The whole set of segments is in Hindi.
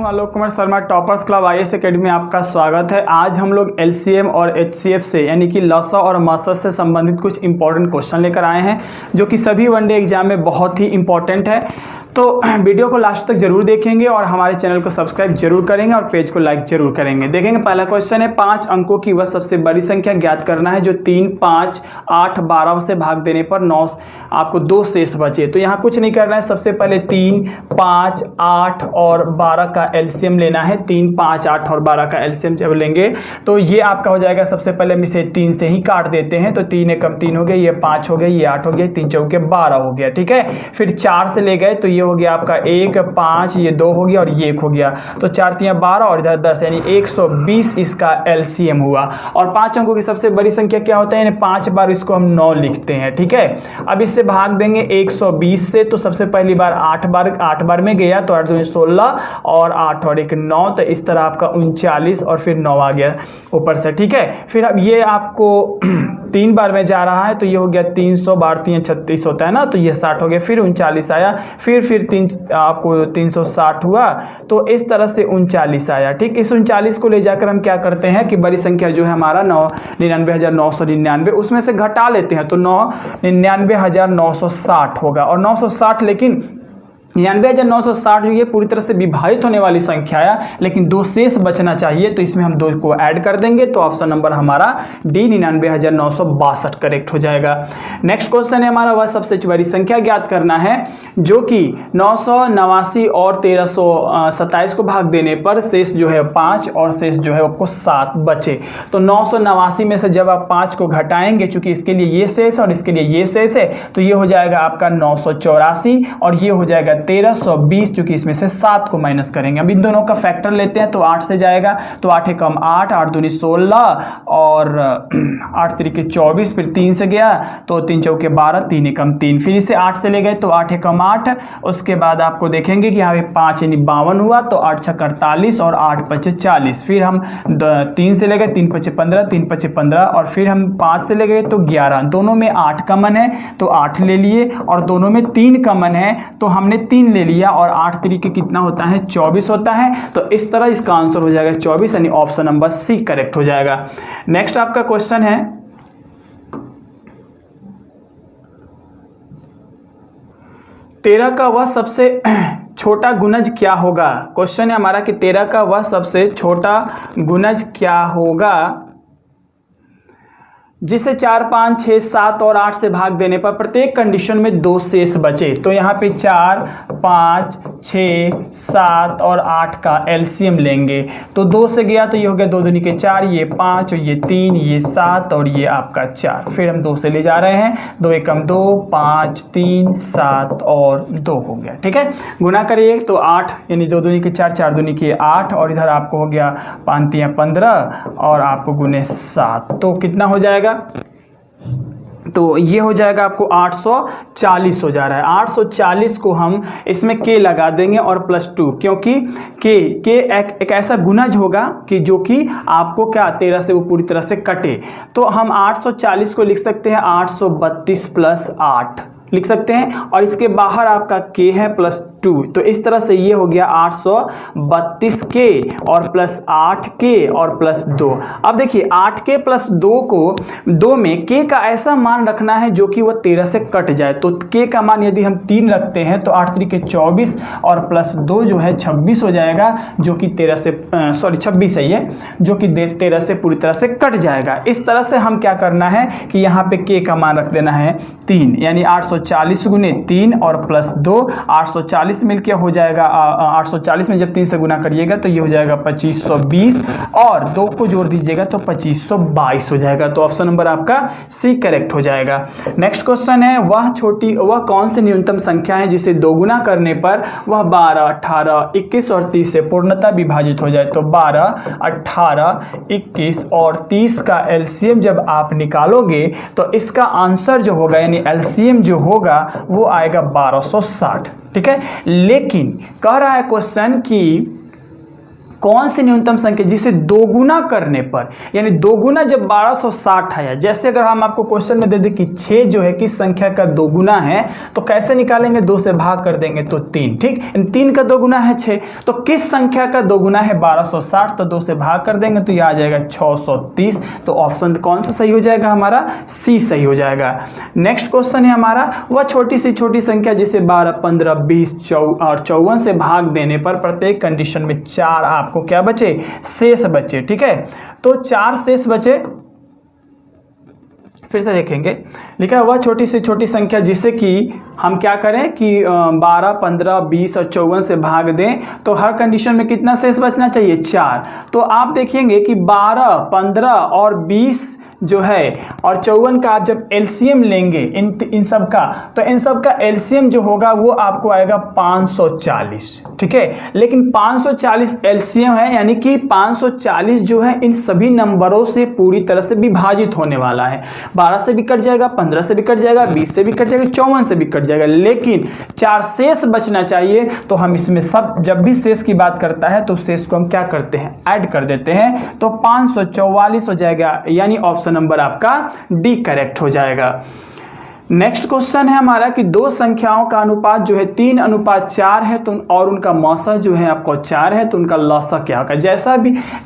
हूं Alok Kumar Sharma, toppers club IAS academy में आपका स्वागत है। आज हम लोग एलसीएम और एचसीएफ से यानी कि लसा और मसा से संबंधित कुछ इंपॉर्टेंट क्वेश्चन लेकर आए हैं जो कि सभी वनडे एग्जाम में बहुत ही इंपॉर्टेंट है। तो वीडियो को लास्ट तक जरूर देखेंगे और हमारे चैनल को सब्सक्राइब जरूर करेंगे और पेज को लाइक जरूर करेंगे। देखेंगे पहला क्वेश्चन है, 5 अंकों की वह सबसे बड़ी संख्या ज्ञात करना है जो 3, 5, 8, 12 से भाग देने पर 9 आपको 2 शेष बचे। तो यहाँ कुछ नहीं करना है, सबसे पहले 3, 5, 8 और 12 का एलसीएम लेना है। 3, 5, 8 और 12 का एलसीएम जब लेंगे तो ये आपका हो जाएगा। सबसे पहले हम इसे 3 से ही काट देते हैं, तो 3 एकम 3 हो गया, ये 5 हो गया, ये 8 हो गया, 3 चौके 12 हो गया। ठीक है, फिर 4 से ले गए तो ये हो गया आपका 1, 5, ये 2 हो गया और ये 1 हो गया, तो 4 3 12 और इधर 10 यानी 120 इसका एलसीएम हुआ। और 5 अंकों की सबसे बड़ी संख्या क्या होता है, यानी 5 बार इसको हम 9 लिखते हैं। ठीक है, अब इससे भाग देंगे 120 से, तो सबसे पहली बार 8 बार में गया तो 8 दूनी 16 और 8 और 1 9, तो इस तरह आपका 39 और फिर 9 आ गया ऊपर से। ठीक है, फिर अब ये आपको 3 बार में जा रहा है तो ये हो गया 300 बार 3 36 होता है ना, तो ये 60 हो गया, फिर 39 आया, फिर 3 आपको 360 हुआ, तो इस तरह से 39 आया। ठीक, इस 39 को ले जाकर हम क्या करते हैं कि बड़ी संख्या जो है हमारा 99,999 उसमें से घटा लेते हैं, तो 99,960 होगा। और 960 लेकिन 99,960 जो ये पूरी तरह से विभाजित होने वाली संख्या है, लेकिन 2 शेष बचना चाहिए, तो इसमें हम 2 को ऐड कर देंगे, तो ऑप्शन नंबर हमारा डी 99,962 करेक्ट हो जाएगा। नेक्स्ट क्वेश्चन है हमारा, वह सबसे बड़ी संख्या ज्ञात करना है जो कि 989 और 1327 को भाग देने पर शेष जो है 5 और शेष जो है आपको 7 बचे। तो 989 में से जब आप 5 को घटाएंगे, चूंकि इसके लिए ये शेष और इसके लिए ये शेष है, तो ये हो जाएगा आपका 984 और ये हो जाएगा 1320, चूंकि इसमें से 7 को माइनस करेंगे। अब इन दोनों का फैक्टर लेते हैं तो 8 से जाएगा, तो 8 एकम 8, 8 दूनी 16 और 8 तिरिके 24, फिर 3 से गया तो 3 चौके 12, 3 एकम 3, फिर इसे 8 से ले गए तो 8 एकम 8, उसके बाद आपको देखेंगे कि यहाँ पे 5 यानी 52 हुआ, तो 8 छक्का 48 और 8 पचे 40, फिर हम 3 से ले गए 3 पचे 15, 3 पचे 15 और फिर हम 5 से ले गए तो 11, दोनों में 8 कॉमन है तो 8 ले लिए, और दोनों में 3 कॉमन है तो हमने 3 ले लिया, और 8 तरीके कितना होता है 24 होता है, तो इस तरह इसका आंसर हो जाएगा 24 यानी ऑप्शन नंबर सी करेक्ट हो जाएगा। नेक्स्ट आपका क्वेश्चन है, 13 का वह सबसे छोटा गुणज क्या होगा। क्वेश्चन है हमारा कि 13 का वह सबसे छोटा गुणज क्या होगा जिसे 4, 5, 6, 7 और 8 से भाग देने पर प्रत्येक कंडीशन में 2 शेष बचे। तो यहाँ पे 4, 5, 6, 7 और 8 का एलसीएम लेंगे, तो 2 से गया तो ये हो गया 2 दूनी के 4, ये 5 और ये 3, ये 7 और ये आपका 4, फिर हम 2 से ले जा रहे हैं, 2 एकम 2, 5, 3, 7 और 2 हो गया। ठीक है, गुना करिए तो 8 यानी 2 दूनी के 4, 4 दूनी के 8 और इधर आपको हो गया 5 3 15 और आपको गुने 7, तो कितना हो जाएगा, तो ये हो जाएगा आपको 840 हो जा रहा है। 840 को हम इसमें के लगा देंगे और +2, क्योंकि के एक ऐसा गुणज होगा कि जो कि आपको क्या 13 से वो पूरी तरह से कटे, तो हम 840 को लिख सकते हैं 832 + 8 लिख सकते हैं, और इसके बाहर आपका के है +2, तो इस तरह से ये हो गया 832 के और +8 के और +2। अब देखिए 8 के +2 को 2 में के का ऐसा मान रखना है जो कि वो 13 से कट जाए, तो के का मान यदि हम 3 रखते हैं तो 8 3 के 24 और +2 जो है 26 हो जाएगा, जो कि 13 से 26 है ये, जो कि 13 से पूरी तरह से कट जाएगा। इस तरह से हम क्या करना है कि यहाँ पे के का मान रख देना है 3, यानी 840 गुने 3 और +2, 840 मिलकर हो जाएगा 840 में जब 3 से गुना करिएगा तो ये हो जाएगा 2520 और 2 को जोड़ दीजिएगा तो 2522 हो जाएगा, तो ऑप्शन नंबर आपका सी करेक्ट हो जाएगा। नेक्स्ट क्वेश्चन है, वह कौन सी न्यूनतम संख्या है जिसे 2 गुना करने पर वह 12, 18, 21 और 30 से पूर्णतः विभाजित हो जाए। तो 12, 18, 21 और 30 का एलसीएम जब आप निकालोगे तो इसका आंसर जो होगा यानी एलसीएम जो होगा वो आएगा 1260। ठीक है, लेकिन कह रहा है क्वेश्चन कि कौन सी न्यूनतम संख्या जिसे दोगुना करने पर, यानी दोगुना जब 1260 आया, जैसे अगर हम आपको क्वेश्चन में दे दें कि 6 जो है किस संख्या का दोगुना है, तो कैसे निकालेंगे, 2 से भाग कर देंगे तो 3, ठीक, 3 का दोगुना है 6, तो किस संख्या का दोगुना है 1260, तो 2 से भाग कर देंगे तो यह आ जाएगा 630। तो ऑप्शन कौन सा सही हो जाएगा हमारा, सी सही हो जाएगा। नेक्स्ट क्वेश्चन है हमारा, वह छोटी सी छोटी संख्या जिसे 12, 15, 20 और 54 से भाग देने पर प्रत्येक कंडीशन में 4 आपको क्या बचे, शेष बचे, ठीक है। तो 4 शेष बचे, फिर से देखेंगे, लिखा है वह छोटी से छोटी संख्या जिसे कि हम क्या करें कि 12, 15, 20 और 54 से भाग दें, तो हर कंडीशन में कितना शेष बचना चाहिए, 4। तो आप देखेंगे कि 12, 15 और 20 जो है और 54 का आप जब एलसीएम लेंगे इन सब का, तो इन सब का एलसीएम जो होगा वो आपको आएगा 540, ठीक है। लेकिन 540 एलसीएम है, यानी कि 540 जो है इन सभी नंबरों से पूरी तरह से विभाजित होने वाला है। 12 से भी कट जाएगा, 15 से भी कट जाएगा, 20 से भी कट जाएगा, 54 से भी कट जाएगा, लेकिन 4 शेष बचना चाहिए। तो हम इसमें सब जब भी शेष की बात करता है तो शेष को हम क्या करते हैं, ऐड कर देते हैं, तो 544 हो जाएगा, यानी ऑप्शन नंबर आपका डी करेक्ट हो जाएगा। नेक्स्ट क्वेश्चन है हमारा कि दो संख्याओं का अनुपात जो है 3:4 है, तो और उनका मौसा जो है आपको 4 है, तो उनका लौसा क्या होगा।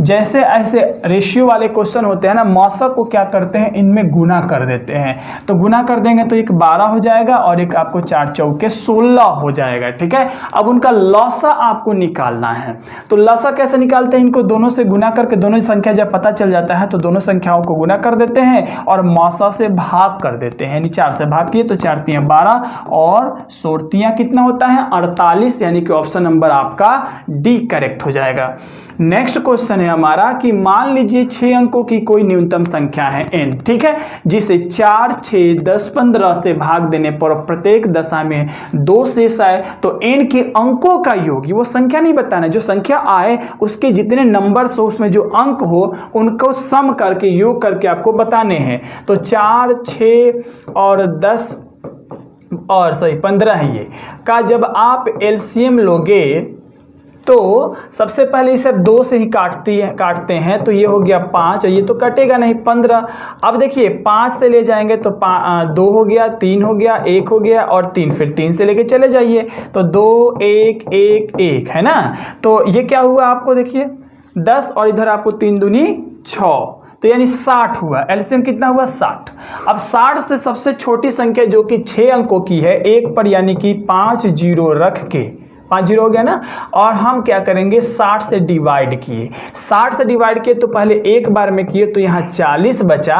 जैसे ऐसे रेशियो वाले क्वेश्चन होते हैं ना, मौसा को क्या करते हैं, इनमें गुना कर देते हैं, तो गुना कर देंगे तो एक 12 हो जाएगा और एक आपको 4 चौके 16 हो जाएगा, ठीक है। अब उनका लौसा आपको निकालना है, तो लौसा कैसे निकालते हैं, इनको दोनों से गुना करके, दोनों संख्या जब पता चल जाता है तो दोनों संख्याओं को गुना कर देते हैं और मौसा से भाग कर देते हैं, यानी 4 से भाग किए तो 4 तियां 12 और 16 तियां कितना होता है 48, यानी कि ऑप्शन नंबर आपका डी करेक्ट हो जाएगा। नेक्स्ट क्वेश्चन है हमारा कि मान लीजिए 6 अंकों की कोई न्यूनतम संख्या है n, ठीक है, जिसे 4, 6, 10, 15 से भाग देने पर प्रत्येक दशा में 2 शेष आए, तो n के अंकों का योग, वो संख्या नहीं बताना, जो संख्या आए उसके जितने नंबर्स हो उसमें जो अंक हो उनको सम करके योग करके आपको बताने हैं। तो 4, 6 और 10 और 15 है ये का जब आप एलसीएम लोगे तो सबसे पहले इसे 2 से ही काटते हैं, तो ये हो गया 5 और ये तो कटेगा नहीं 15। अब देखिए 5 से ले जाएंगे तो 2 हो गया, 3 हो गया, 1 हो गया और 3, फिर 3 से लेके चले जाइए तो 2, 1, 1, 1 है ना। तो ये क्या हुआ आपको देखिए 10 और इधर आपको 3 दूनी 6, तो यानी 60 हुआ। एलसीएम कितना हुआ 60। अब 60 से सबसे छोटी संख्या जो कि 6 अंकों की है 1 पर, यानी कि 5 जीरो रख के, 5 जीरो हो गया ना, और हम क्या करेंगे 60 से डिवाइड किए, 60 से डिवाइड किए तो पहले एक बार में किए तो यहाँ 40 बचा,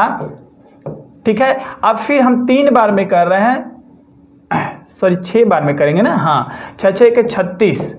ठीक है। अब फिर हम 3 बार में कर रहे हैं, सॉरी 6 बार में करेंगे ना, हाँ 6 6 के 36,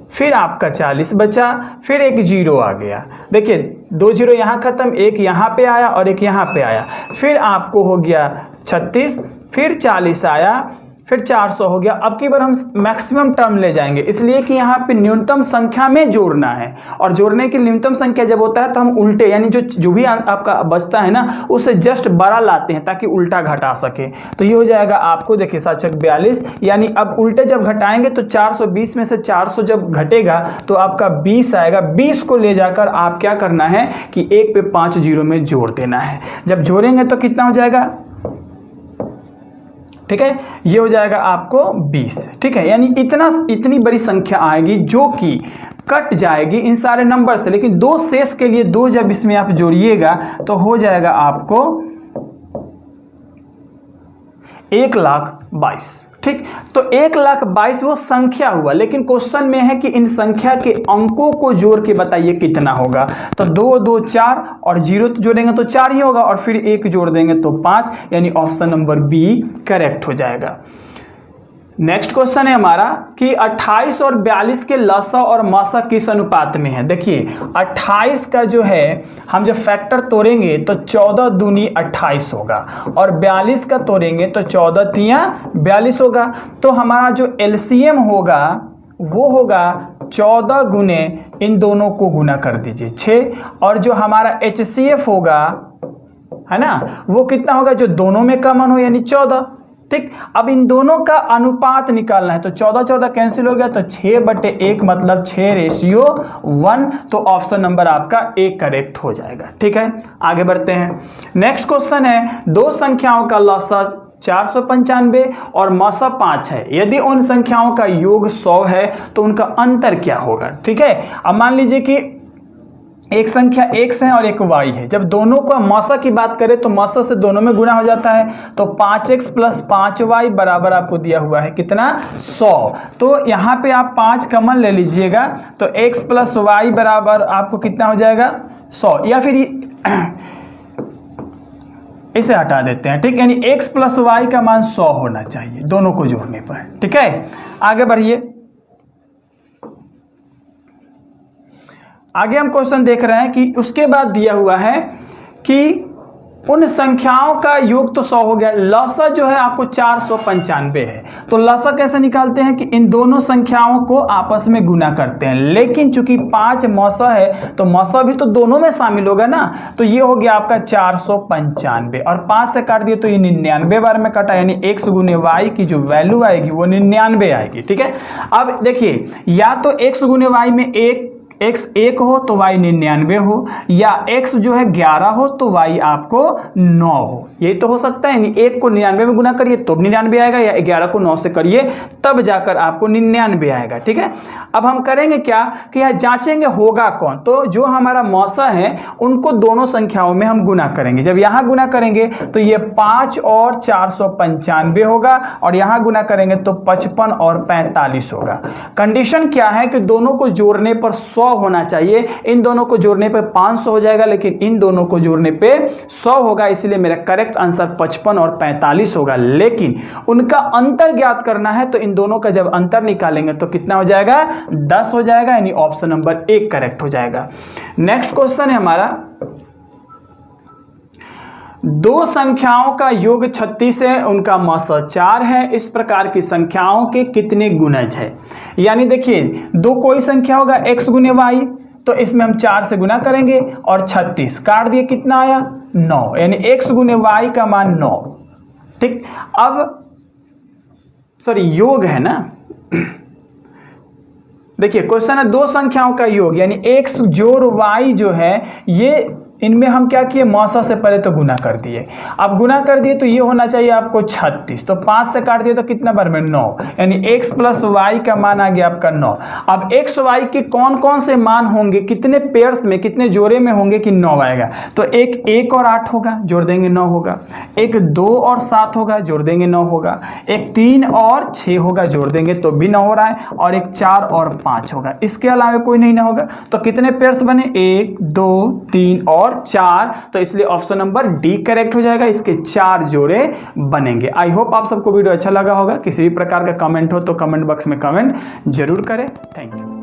फिर आपका 40 बचा, फिर एक जीरो आ गया, देखिए 2 जीरो यहाँ खत्म, एक यहाँ पे आया और एक यहाँ पे आया, फिर आपको हो गया 36, फिर 40 आया, फिर 400 हो गया। अब की बार हम मैक्सिमम टर्म ले जाएंगे, इसलिए कि यहाँ पे न्यूनतम संख्या में जोड़ना है, और जोड़ने की न्यूनतम संख्या जब होता है तो हम उल्टे, यानी जो भी आपका बचता है ना उसे जस्ट बड़ा लाते हैं ताकि उल्टा घटा सके। तो ये हो जाएगा आपको देखिए 7 छक 42, यानी अब उल्टे जब घटाएंगे तो 420 में से 400 जब घटेगा तो आपका 20 आएगा। 20 को ले जाकर आप क्या करना है कि 1 पे 5 जीरो में जोड़ देना है, जब जोड़ेंगे तो कितना हो जाएगा, ठीक है, ये हो जाएगा आपको 20, ठीक है। यानी इतनी बड़ी संख्या आएगी जो कि कट जाएगी इन सारे नंबर से, लेकिन 2 शेष के लिए 2 जब इसमें आप जोड़िएगा तो हो जाएगा आपको 1,22,000, ठीक। तो 1,22,000 वो संख्या हुआ, लेकिन क्वेश्चन में है कि इन संख्या के अंकों को जोड़ के बताइए कितना होगा। तो 2, 2, 4 और 0 जोड़ेंगे तो 4 ही होगा, और फिर 1 जोड़ देंगे तो 5, यानी ऑप्शन नंबर बी करेक्ट हो जाएगा। नेक्स्ट क्वेश्चन है हमारा कि 28 और 42 के लसा और मौसा किस अनुपात में है। देखिए 28 का जो है हम जब फैक्टर तोड़ेंगे तो 14 दूनी 28 होगा, और 42 का तोड़ेंगे तो 14 तियां 42 होगा। तो हमारा जो एलसीएम होगा वो होगा 14 गुने इन दोनों को गुना कर दीजिए 6, और जो हमारा एचसीएफ होगा है ना वो कितना होगा, जो दोनों में कॉमन हो, यानी 14, ठीक। अब इन दोनों का अनुपात निकालना है, तो 14 14 कैंसिल हो गया, तो 6/1 मतलब 6:1, तो ऑप्शन नंबर आपका ए करेक्ट हो जाएगा। ठीक है, आगे बढ़ते हैं। नेक्स्ट क्वेश्चन है, दो संख्याओं का लसा 495 और मसा 5 है, यदि उन संख्याओं का योग 100 है तो उनका अंतर क्या होगा। ठीक है, अब मान लीजिए कि एक संख्या x है और एक y है, जब दोनों का मसा की बात करें तो मसा से दोनों में गुना हो जाता है, तो 5x + 5y बराबर आपको दिया हुआ है कितना, 100। तो यहाँ पे आप 5 कॉमन ले लीजिएगा, तो x + y बराबर आपको कितना हो जाएगा, 100, या फिर इसे हटा देते हैं। ठीक, यानी x + y का मान 100 होना चाहिए दोनों को जोड़ने पर। ठीक है, आगे बढ़िए। आगे हम क्वेश्चन देख रहे हैं कि उसके बाद दिया हुआ है कि उन संख्याओं का योग तो 100 हो गया, लसा जो है आपको 495 है, तो लसा कैसे निकालते हैं कि इन दोनों संख्याओं को आपस में गुना करते हैं, लेकिन चूंकि 5 मसा है तो मसा भी तो दोनों में शामिल होगा ना, तो ये हो गया आपका 495 और 5 से काट दिए तो ये 99 बार में कटा, यानी x गुने y की जो वैल्यू आएगी वो 99 आएगी। ठीक है, अब देखिए, या तो x गुने y में x 1 हो तो y 99 हो, या x जो है 11 हो तो y आपको 9 हो, यही तो हो सकता है। यानी 1 को 99 में गुना करिए तो 99 आएगा, या 11 को 9 से करिए तब जाकर आपको 99 आएगा। ठीक है, अब हम करेंगे क्या कि यह जांचेंगे होगा कौन, तो जो हमारा मौसा है उनको दोनों संख्याओं में हम गुना करेंगे। जब यहाँ गुना करेंगे तो ये 5 और 495 होगा, और यहाँ गुना करेंगे तो 55 और 45 होगा। कंडीशन क्या है कि दोनों को जोड़ने पर 100 होना चाहिए, इन दोनों को जोड़ने पे 500 हो जाएगा, लेकिन इन दोनों को जोड़ने पे 100 होगा, इसलिए मेरा करेक्ट आंसर 55 और 45 होगा। लेकिन उनका अंतर ज्ञात करना है, तो इन दोनों का जब अंतर निकालेंगे तो कितना हो जाएगा, 10 हो जाएगा, यानी ऑप्शन नंबर 1 करेक्ट हो जाएगा। नेक्स्ट क्वेश्चन है हमारा, दो संख्याओं का योग 36 है, उनका मसा 4 है, इस प्रकार की संख्याओं के कितने गुणज है। यानी देखिए, दो कोई संख्या होगा x गुने y, तो इसमें हम 4 से गुना करेंगे और 36 काट दिए, कितना आया, 9, यानी x गुने y का मान 9। ठीक, अब सॉरी योग है ना, देखिए क्वेश्चन है दो संख्याओं का योग, यानी x जोड़ y जो है, ये इनमें हम क्या किए, मौसा से पहले तो गुना कर दिए, अब गुना कर दिए तो ये होना चाहिए आपको 36, तो 5 से काट दिए तो कितना बार में, 9, यानी x + y का मान आ गया आपका 9। अब x y के कौन कौन से मान होंगे, कितने पेयर्स में, कितने जोड़े में होंगे कि 9 आएगा, तो एक 1 और 8 होगा, जोड़ देंगे 9 होगा, एक 2 और 7 होगा, जोड़ देंगे 9 होगा, एक 3 और 6 होगा, जोड़ देंगे तो भी 9 हो रहा है, और एक 4 और 5 होगा, इसके अलावा कोई नहीं ना होगा। तो कितने पेयर्स बने, 1 2 3 और 4, तो इसलिए ऑप्शन नंबर डी करेक्ट हो जाएगा, इसके 4 जोड़े बनेंगे। आई होप आप सबको वीडियो अच्छा लगा होगा। किसी भी प्रकार का कमेंट हो तो कमेंट बॉक्स में कमेंट जरूर करें। Thank you.